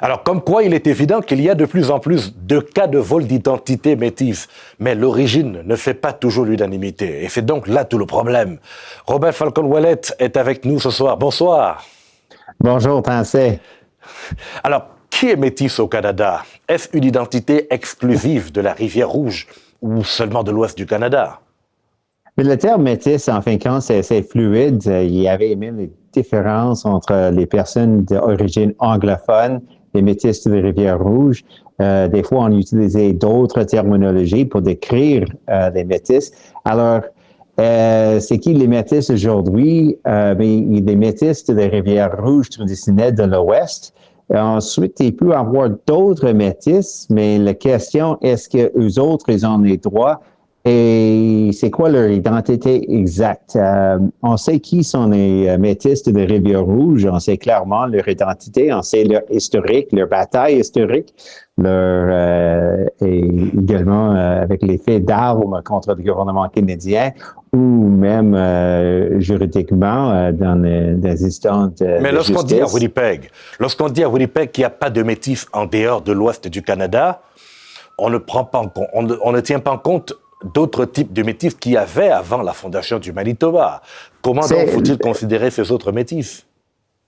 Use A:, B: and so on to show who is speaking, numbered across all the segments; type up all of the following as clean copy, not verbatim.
A: Alors, comme quoi, il est évident qu'il y a de plus en plus de cas de vol d'identité métis, mais l'origine ne fait pas toujours l'unanimité. Et c'est donc là tout le problème. Robert Falcon-Ouellet est avec nous ce soir. Bonsoir.
B: Bonjour, Tancé.
A: Alors, qui est métis au Canada? Est-ce une identité exclusive de la Rivière-Rouge ou seulement de l'ouest du Canada?
B: Mais le terme métis, en fin de compte, c'est fluide. Il y avait même des différences entre les personnes d'origine anglophone, les métis de la Rivière-Rouge. Des fois, on utilisait d'autres terminologies pour décrire les métis. Alors, c'est qui les métis aujourd'hui? Les métis de la Rivière-Rouge traditionnelle de l'Ouest. Ensuite, il peut y avoir d'autres métis, mais la question, est-ce qu'eux autres, ils ont les droits? Et c'est quoi leur identité exacte? On sait qui sont les métis de la Rivière-Rouge, on sait clairement leur identité, on sait leur historique, leur bataille historique, et également avec les faits d'armes contre le gouvernement canadien ou même juridiquement dans des histoires de
A: Mais lorsqu'on
B: justice.
A: dit à Winnipeg qu'il n'y a pas de métis en dehors de l'ouest du Canada, on ne tient pas compte d'autres types de métis qu'il y avait avant la fondation du Manitoba. Comment donc faut-il considérer ces autres métis?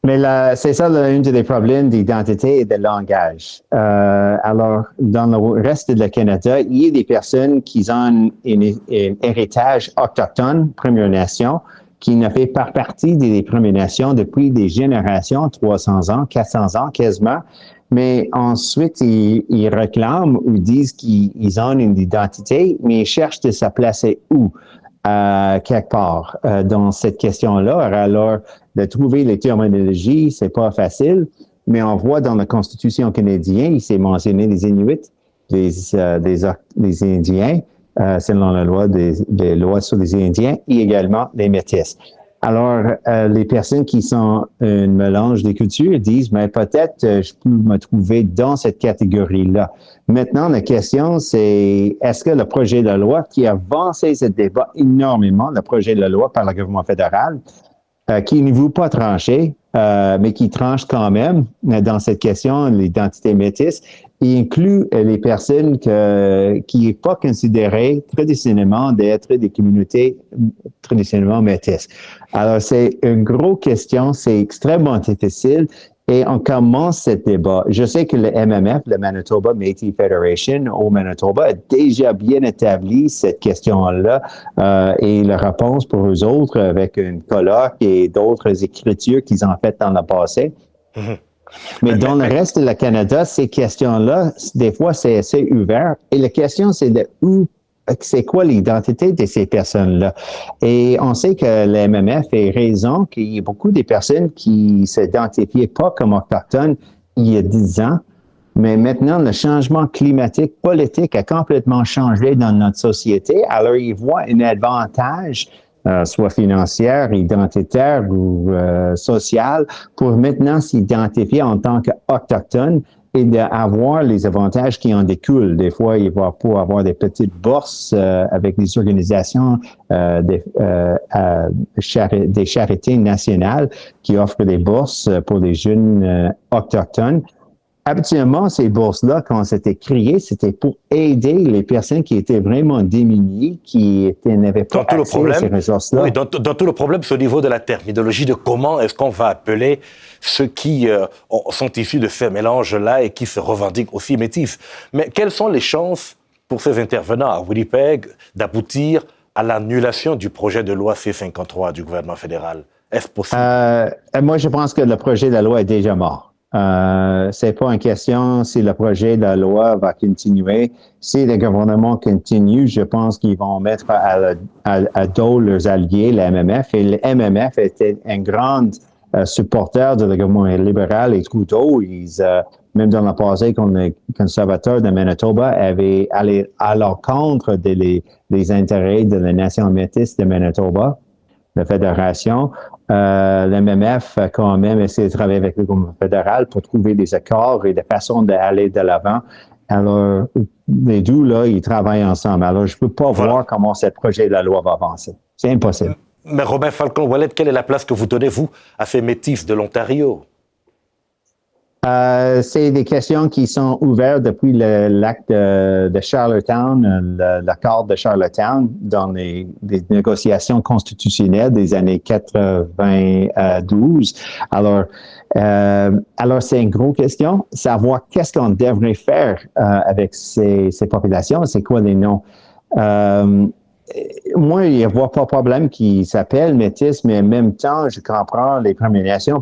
B: Mais c'est ça l'un des problèmes d'identité et de langage. Alors, dans le reste du Canada, il y a des personnes qui ont un héritage autochtone, Première Nation, qui ne fait pas partie des Premières Nations depuis des générations, 300 ans, 400 ans quasiment. Mais ensuite, ils réclament ou disent qu'ils ont une identité, mais ils cherchent de se placer où? Quelque part dans cette question-là. Alors, de trouver les terminologies, c'est pas facile, mais on voit dans la Constitution canadienne, il s'est mentionné les Inuits, les Indiens, selon la loi des lois sur les Indiens, et également les Métis. Alors, les personnes qui sont un mélange des cultures disent, mais peut-être je peux me trouver dans cette catégorie-là. Maintenant, la question, c'est est-ce que le projet de loi qui a avancé ce débat énormément, le projet de loi par le gouvernement fédéral, qui ne veut pas trancher, mais qui tranche quand même dans cette question, l'identité métisse, il inclut les personnes qui n'est pas considérées traditionnellement d'être des communautés traditionnellement métisses. Alors, c'est une grosse question, c'est extrêmement difficile et on commence ce débat. Je sais que le MMF, le Manitoba Métis Federation au Manitoba, a déjà bien établi cette question-là et la réponse pour eux autres avec une colloque et d'autres écritures qu'ils ont faites dans le passé. Mm-hmm. Mais dans le reste du Canada, ces questions-là, des fois, c'est assez ouvert. Et la question, c'est c'est quoi l'identité de ces personnes-là? Et on sait que le MMF a raison qu'il y a beaucoup de personnes qui ne s'identifiaient pas comme autochtones il y a 10 ans. Mais maintenant, le changement climatique, politique a complètement changé dans notre société. Alors, ils voient un avantage soit financière, identitaire ou sociale, pour maintenant s'identifier en tant qu'autochtone et d'avoir les avantages qui en découlent. Des fois, il va pouvoir avoir des petites bourses avec des organisations des charités nationales qui offrent des bourses pour les jeunes autochtones. Habituellement, ces bourses-là, quand c'était créé, c'était pour aider les personnes qui étaient vraiment démunies, qui n'avaient pas accès à ces ressources-là.
A: Oui, dans tout le problème, c'est au niveau de la terminologie, de comment est-ce qu'on va appeler ceux qui sont issus de ces mélanges-là et qui se revendiquent aussi métis. Mais quelles sont les chances pour ces intervenants à Winnipeg d'aboutir à l'annulation du projet de loi C-53 du gouvernement fédéral? Est-ce possible?
B: Moi, je pense que le projet de la loi est déjà mort. C'est pas une question si le projet de la loi va continuer. Si le gouvernement continue, je pense qu'ils vont mettre à dos leurs alliés, le MMF. Et le MMF était un grand supporter de le gouvernement libéral et Trudeau. Même dans le passé, quand les conservateurs de Manitoba avaient allé à l'encontre des intérêts de la nation métisse de Manitoba, la fédération, le MMF a quand même essayé de travailler avec le gouvernement fédéral pour trouver des accords et des façons d'aller de l'avant. Alors, les deux, là, ils travaillent ensemble. Alors, je ne peux pas voir comment ce projet de la loi va avancer. C'est impossible.
A: Mais Robert Falcon-Ouellet, quelle est la place que vous donnez, vous, à ces métis de l'Ontario?
B: C'est des questions qui sont ouvertes depuis l'acte de Charlottetown, l'accord de Charlottetown, dans des négociations constitutionnelles des années 92. Alors c'est une grosse question, savoir qu'est-ce qu'on devrait faire avec ces populations, c'est quoi les noms. Moi, il n'y a pas de problème qui s'appelle métis, mais en même temps, je comprends les Premières Nations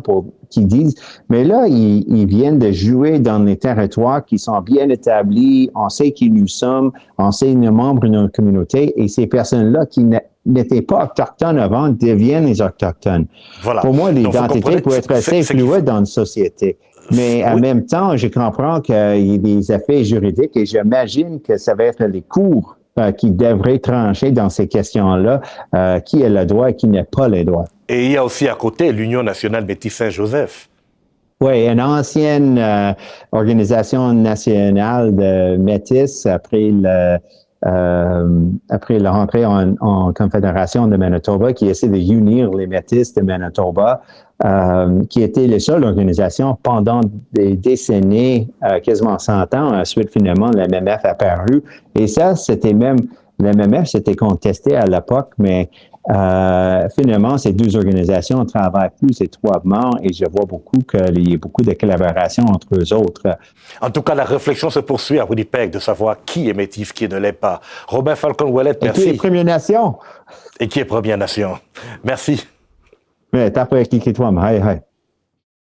B: qui disent, mais là, ils viennent de jouer dans des territoires qui sont bien établis, on sait qui nous sommes, on sait nos membres de notre communauté, et ces personnes-là qui n'étaient pas autochtones avant deviennent les autochtones.
A: Voilà.
B: Pour moi, l'identité peut être assez fluide dans une société. Mais en même temps, je comprends qu'il y a des effets juridiques et j'imagine que ça va être les cours qui devraient trancher dans ces questions-là, qui a le droit et qui n'a pas le droit.
A: Et il y a aussi à côté l'Union nationale Métis Saint-Joseph.
B: Oui, une ancienne organisation nationale de Métis après la rentrée en Confédération de Manitoba, qui essaie de unir les Métis de Manitoba, qui était la seule organisation pendant des décennies, quasiment 100 ans. Ensuite, finalement, le MMF a apparu. Et ça, c'était même, le MMF s'était contesté à l'époque, mais finalement, ces deux organisations travaillent plus étroitement et je vois beaucoup qu'il y a beaucoup de collaboration entre eux autres.
A: En tout cas, la réflexion se poursuit à Winnipeg de savoir qui est métis, qui ne l'est pas. Robin Falcon-Ouellette, merci.
B: Et qui est Première Nation.
A: Et qui est Première Nation. Merci.
B: Mais t'as pas cliqué toi, mais hey.